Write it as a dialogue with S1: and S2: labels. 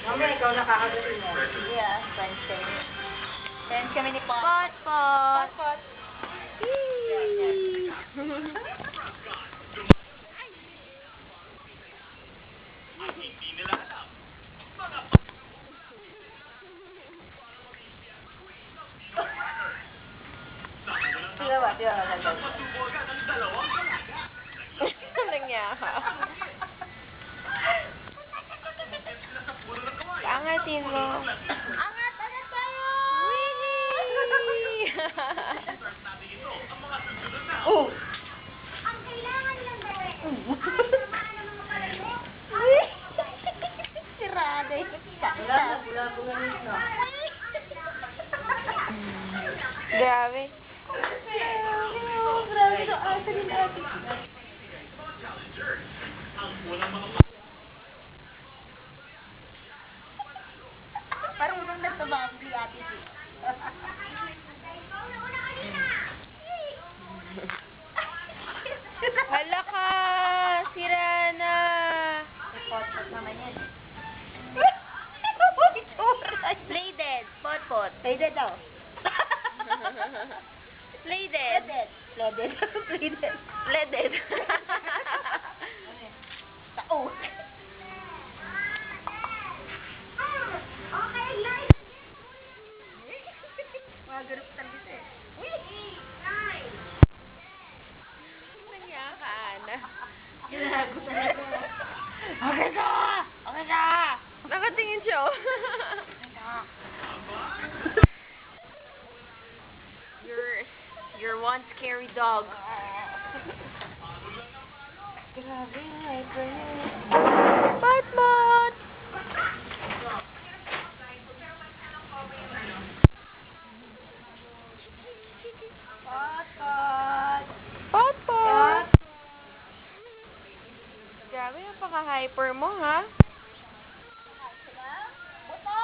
S1: Mamaya ikaw nakakagutin mo.
S2: Yeah, friends kami. Friends kami ni Pot.
S3: Pot, pot.
S1: Pot. Sila ba? Sila ba?
S3: Nangyaka. Angatin mo.
S2: Angat! Angat tayo!
S3: Winnie!
S1: Oh!
S2: Ang kailangan lang gawin. Sirada yun.
S1: Wala po ganun na.
S3: Grabe.
S1: Grabe ka asa din ate.
S2: Parang unang nagtabang si ate.
S3: Hala ka! Sira na!
S2: Pot-pot naman yan.
S3: Play dead. Pot, pot.
S2: Pwede daw.
S3: Play dead.
S2: Pwede. Pwede.
S3: Play dead.
S2: Tao. Mga ganun talaga eh.
S3: Nangyaka, Ana.
S2: Ginago talaga.
S3: Okay ka! Okay ka! Nakatingin siya, oh. You're one scary dog. Grabe, hyper niya. Pot-pot!
S1: Pot-pot.
S3: Pot-pot! Grabe, napaka-hyper mo, ha?
S2: Buto!